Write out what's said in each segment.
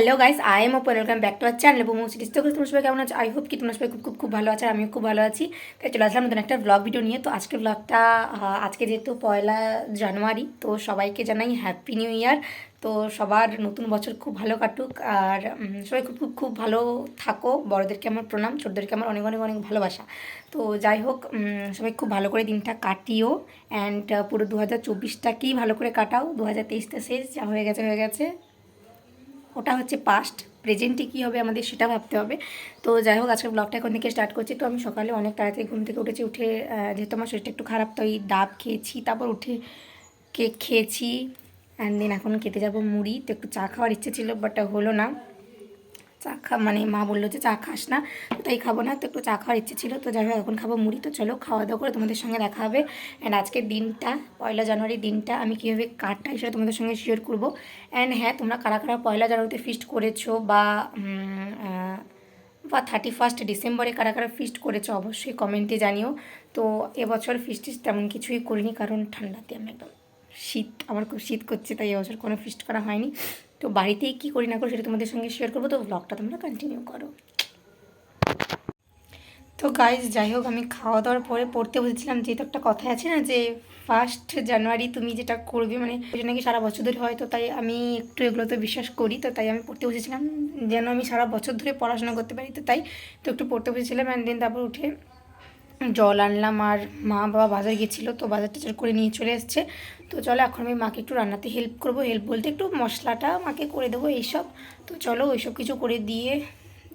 Hello guys, I am open welcome back to our channel বুমু series. তো তোমরা সবাই কেমন আছো? আই হোপ কি তোমরা সবাই খুব খুব খুব ভালো আছো, আর আমিও খুব ভালো আছি। তাই চলে আসলাম নতুন একটা ব্লগ ভিডিও নিয়ে। তো আজকের ব্লগটা আজকে যেহেতু 1 জানুয়ারি, তো সবাইকে জানাই হ্যাপি নিউ ইয়ার। তো সবার নতুন বছর খুব ভালো কাটুক, আর সবাই খুব খুব খুব ভালো থাকো। বড়োদেরকে আমার প্রণাম, ছোটদেরকে আমার অনেক অনেক অনেক ভালোবাসা। তো যাই হোক, সবাই খুব ভালো করে দিনটা কাটিও, অ্যান্ড পুরো 2024টাকেই ভালো করে কাটাও। 2023টা শেষ, যা হয়ে গেছে হয়ে গেছে, ওটা হচ্ছে পাস্ট। প্রেজেন্টে কী হবে আমাদের সেটা ভাবতে হবে। তো যাই হোক, আজকে ব্লগটা এখন থেকে স্টার্ট করছি। তো আমি সকালে অনেক তাড়াতাড়ি ঘুম থেকে উঠেছি। যেহেতু আমার শরীরটা একটু খারাপ, তো এই ডাব খেয়েছি, তারপর উঠে কেক খেয়েছি, অ্যান্ড দেন এখন খেতে যাবো মুড়ি। তো একটু চা খাওয়ার ইচ্ছে ছিল, বাট হলো না। মানে মা বললো যে চা খাস না, তো তাই খাবো না। তো একটু চা খাওয়ার ইচ্ছে ছিল, তো যাই হোক এখন খাবো মুড়ি। তো চলো খাওয়া দাওয়া করে তোমাদের সঙ্গে দেখা হবে। অ্যান্ড আজকের দিনটা, 1 জানুয়ারির দিনটা আমি কীভাবে কাটাই সেটা তোমাদের সঙ্গে শেয়ার করবো। অ্যান্ড হ্যাঁ, তোমরা কারা কারা 1 জানুয়ারিতে ফিস্ট করেছো, বা 31 ডিসেম্বরে কারা কারা ফিস্ট করেছো অবশ্যই কমেন্টে জানিও। তো এবছর ফিস্ট তেমন কিছুই করিনি, কারণ ঠান্ডাতে আমি একদম আমার খুব শীত করছে, তাই এবছর কোনো ফিস্ট করা হয়নি। তো বাড়িতেই কী করি না করি সেটা তোমাদের সঙ্গে শেয়ার করবো। তো ব্লগটা তোমরা কন্টিনিউ করো। তো গাইজ, যাই হোক, আমি খাওয়া দাওয়ার পরে পড়তে বসেছিলাম। যেহেতু একটা কথাই আছে না, যে 1 জানুয়ারি তুমি যেটা করবে মানে ওইটা নাকি সারা বছর ধরে হয়। তো তাই আমি একটু এগুলোতে বিশ্বাস করি। তো তাই আমি পড়তে বসেছিলাম, যেন আমি সারা বছর ধরে পড়াশোনা করতে পারি। তো তাই তো একটু পড়তে বসেছিলাম, অ্যান্ড দেন তারপর উঠে জল আনলাম। আর মা বাবা বাজার গেছিলো, তো বাজার টাজার করে নিয়ে চলে এসছে। তো চলো এখন আমি মাকে একটু রান্নাতে হেল্প করবো। হেল্প বলতে একটু মশলাটা মাকে করে দেবো এইসব। তো চলো ওইসব কিছু করে দিয়ে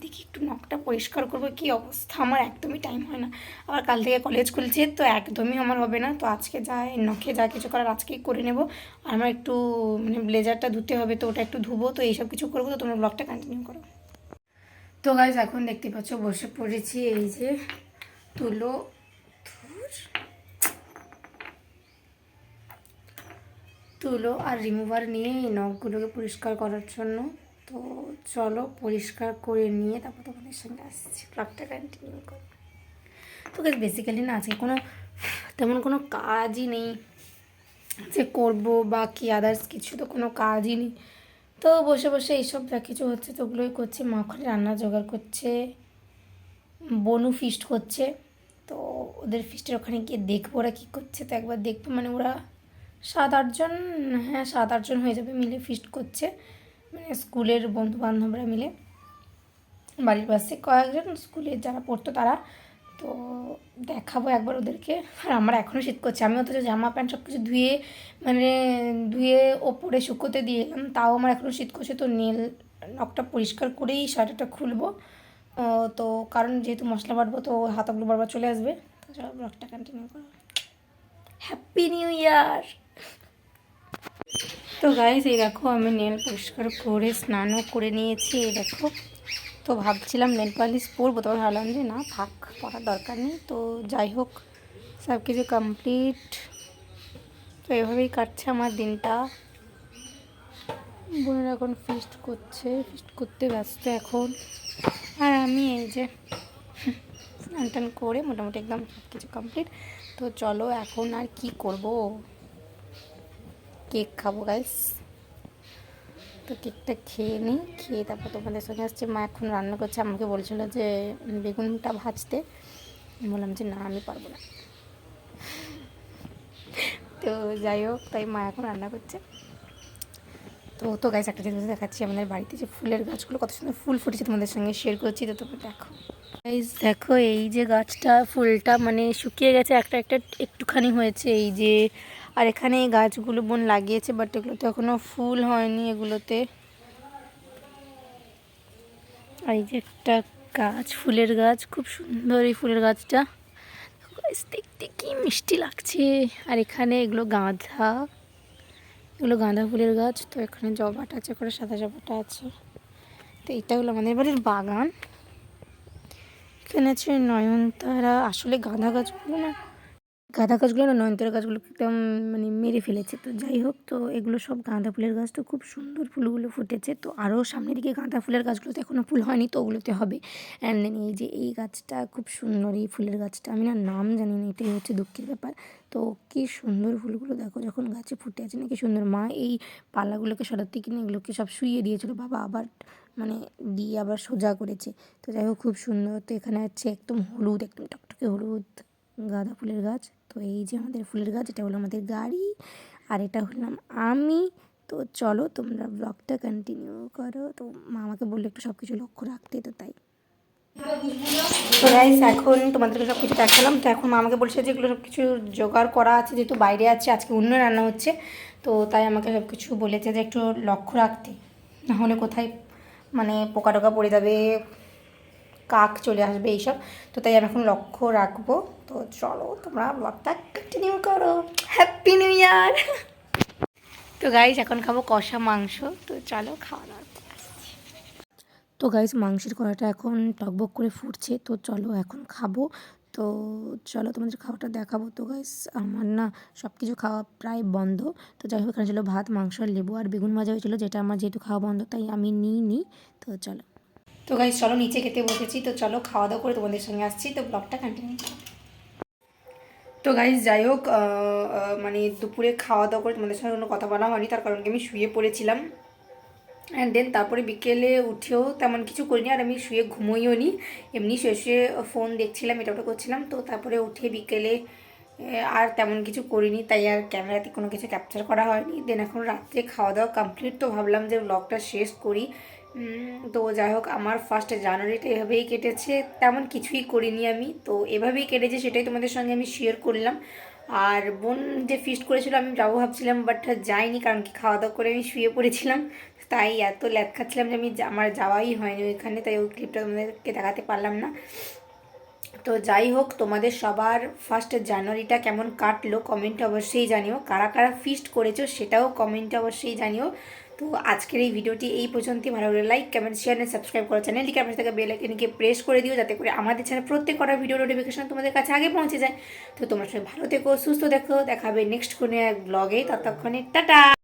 দেখি একটু নখটা পরিষ্কার করবো। কী অবস্থা, আমার একদমই টাইম হয় না। আবার কাল থেকে কলেজ খুলছে, তো একদমই আমার হবে না। তো আজকে নখে যা কিছু করার আজকেই করে নেবো। আর আমার একটু মানে ব্লেজারটা ধুতে হবে, তো ওটা একটু ধুবো। তো এইসব কিছু করবো। তো তোমরা ব্লগটা কন্টিনিউ করো। তো গাইজ, এখন দেখতে পাচ্ছ বসে পড়েছি। এই যে তুলো তুলো আর রিমুভার নিয়ে এই নখগুলোকে পরিষ্কার করার জন্য। তো চলো পরিষ্কার করে নিয়ে তারপর তোমাদের সঙ্গে আসছি, ব্লগটা কন্টিনিউ করো। তো বেসিক্যালি না, আজকে তেমন কোনো কাজই নেই যে করবো, বা কি আদার্স কিছু তো কোনো কাজই নেই। তো বসে বসে এইসব যা কিছু হচ্ছে তো ওগুলোই করছি। মা ওখানে রান্না জোগাড় করছে, বনু ফিস্ট করছে। তো ওদের ফিস্টের ওখানে গিয়ে দেখবো ওরা কী করছে। তো একবার দেখবো, মানে ওরা 7-8 জন, হ্যাঁ 7-8 জন হয়ে যাবে মিলে ফিস্ট করছে, মানে স্কুলের বন্ধু বান্ধবরা মিলে। বাড়ির পাশে কয়েকজন স্কুলে যারা পড়তো তারা। তো দেখাবো একবার ওদেরকে। আর আমার এখনও শীত করছে, আমি অথচ জামা প্যান্ট সব কিছু ধুয়ে ওপরে শুকোতে দিয়ে এলাম, তাও আমার এখনও শীত করছে। তো নখটা পরিষ্কার করেই শার্টটা খুলবো। তো কারণ যেহেতু মশলা বাটবো, তো হাতাগুলো বারবার চলে আসবে। তো চলো ব্লগটা কন্টিনিউ করো। Happy new year. তো গাইস, এই দেখো আমি নেল পরিষ্কার করে স্নানও করে নিয়েছি। এই দেখো, তো ভাবছিলাম নেল পালিশ পরবো, তবে ভাবলাম যে না থাক, পরার দরকার নেই। তো যাই হোক, সব কিছু কমপ্লিট। তো এভাবেই কাটছে আমার দিনটা। বোনেরা এখন ফিস্ট করতে ব্যস্ত এখন। আর আমি এই যে স্নান টান করে মোটামুটি একদম সব কিছু কমপ্লিট। তো চলো এখন আর কি করব, কেক খাবো গাইস। তো কেকটা খেয়ে নিই, খেয়ে তারপর তোমাদের সঙ্গে আসছে। মা এখন রান্না করছে, আমাকে বলছিল যে বেগুনটা ভাজতে। বললাম যে না, আমি পারবো না। তো যাই হোক, তাই মা এখন রান্না করছে। তো গাইস, একটা জিনিস দেখাচ্ছি, আমাদের বাড়িতে যে ফুলের গাছগুলো কত সুন্দর ফুল ফুটেছে, তোমাদের সঙ্গে শেয়ার করছি। তো তোমরা দেখো গাইস, দেখো এই যে গাছটা, ফুলটা মানে শুকিয়ে গেছে, একটা একটা একটুখানি হয়েছে এই যে। আর এখানে এই গাছগুলো বোন লাগিয়েছে, বাট এগুলোতে এখনও ফুল হয়নি এগুলোতে। আর এই যে একটা গাছ, ফুলের গাছ, খুব সুন্দর এই ফুলের গাছটা। দেখতে কি মিষ্টি লাগছে। আর এখানে এগুলো গাঁদা ফুলের গাছ। তো এখানে জবাটা আছে, করে সাদা জবাটা আছে। তো এটা হলো আমাদের বাড়ির বাগান। এখানে আছে নয়নতারা। আসলে গাঁদা গাছগুলো না গাঁদা গাছগুলো না নয়নতারা গাছগুলো একদম মানে মেরে ফেলেছে। তো যাই হোক, তো এগুলো সব গাঁদা ফুলের গাছ, তো খুব সুন্দর ফুলগুলো ফুটেছে। তো আরও সামনের দিকে গাঁদা ফুলের গাছগুলোতে এখনও ফুল হয়নি, তো ওগুলোতে হবে। অ্যান্ড দেন এই যে এই গাছটা খুব সুন্দর, এই ফুলের গাছটা আমি না নাম জানি না, এটাই হচ্ছে দুঃখের ব্যাপার। তো কী সুন্দর ফুলগুলো দেখো যখন গাছে ফুটে আছে না, কি সুন্দর। মা এই পালাগুলোকে সরাতে কিনে এগুলোকে সব শুইয়ে দিয়েছিল, বাবা আবার মানে দিয়ে আবার সোজা করেছে। তো যাই হোক খুব সুন্দর। তো এখানে আছে একদম হলুদ, একদম টকটকে হলুদ গাঁদা ফুলের গাছ। তো এই যে আমাদের ফুলের গাছ, এটা হলো আমাদের গাড়ি, আর এটা হলাম আমি। তো চলো তোমরা ব্লগটা কন্টিনিউ করো। তো মা আমাকে বললো একটু সব কিছু লক্ষ্য রাখতে, তো তাই। তো গাইস এখন তোমাদেরকে সব কিছু দেখালাম। তো এখন মা আমাকে বলছে যে এগুলো সব কিছু জোগাড় করা আছে, যেহেতু বাইরে আছে, আজকে অন্য রান্না হচ্ছে। তো তাই আমাকে সব কিছু বলেছে যে একটু লক্ষ্য রাখতে, নাহলে কোথায় মানে পোকা টোকা পড়ে যাবে, কাক চলে আসবে এইসব। তো তাই আমি এখন লক্ষ্য রাখবো। তো চলো তোমরা ব্লগটা কন্টিনিউ করো। Happy new year. তো গাইস এখন খাবো কষা মাংস। তো চলো খাওয়া দাওয়া। তো গাইস মাংসের কড়াটা এখন টকবক করে ফুটছে। তো চলো এখন খাবো। তো চলো তোমাদের খাওয়াটা দেখাবো। তো গাইস আমার না সব কিছু খাওয়া প্রায় বন্ধ। তো যাই হোক এখানে ছিল ভাত, মাংস, আর লেবু আর বেগুন ভাজা হয়েছিলো, যেটা আমার যেহেতু খাওয়া বন্ধ তাই আমি নিই। তো চলো। তো গাইস চলো নিচে খেতে বসেছি। তো চলো খাওয়া দাওয়া করে তোমাদের সঙ্গে আসছি। তো ব্লগটা কন্টিনিউ। তো গাইস যাই হোক মানে দুপুরে খাওয়া দাওয়া করে তোমাদের সঙ্গে কোনো কথা বলা হয়নি, তার কারণ কি আমি শুয়ে পড়েছিলাম। অ্যান্ড দেন তারপরে বিকেলে উঠেও তেমন কিছু করিনি, আর আমি শুয়ে ঘুমোইও নি, এমনি শুয়ে শুয়ে ফোন দেখছিলাম, এটা ওটা করছিলাম। তো তারপরে উঠে বিকেলে আর তেমন কিছু করিনি, তাই আর ক্যামেরাতে কোনো কিছু ক্যাপচার করা হয়নি। দেন এখন রাত্রে খাওয়া দাওয়া কমপ্লিট। তো ভাবলাম যে ব্লগটা শেষ করি। তো যাই হোক আমার 1 জানুয়ারিটা এভাবেই কেটেছে, তেমন কিছুই করিনি আমি। তো এভাবেই কেটেছে, সেটাই তোমাদের সঙ্গে আমি শেয়ার করলাম। আর বোন যে ফিস্ট করেছিল আমি যাবো ভাবছিলাম, বাট যাইনি, কারণ কি খাওয়া দাওয়া করে আমি শুয়ে পড়েছিলাম। তাই এত ল্যাদ খাচ্ছিলাম যে আমার যাওয়াই হয়নি ওইখানে, তাই ওই ক্লিপটা তোমাদেরকে দেখাতে পারলাম না। তো যাই হোক তোমাদের সবার 1 জানুয়ারিটা কেমন কাটলো কমেন্টে অবশ্যই জানিও, কারা কারা ফিস্ট করেছো সেটাও কমেন্টে অবশ্যই জানিও। তো আজকের এই ভিডিওটি এই পর্যন্তই। ভালো লাগলে like, comment, share and subscribe করো চ্যানেলটিকে, আপনার থেকে বেল আইকনকে প্রেস করে দিও, যাতে করে আমাদের ছাড়া প্রত্যেক কটা ভিডিও নোটিফিকেশন তোমাদের কাছে আগে পৌঁছে যায়। তো তোমরা সবাই ভালো থেকো, সুস্থ দেখো, দেখা হবে নেক্সট কোনো এক ব্লগে। ততক্ষণে টাটা।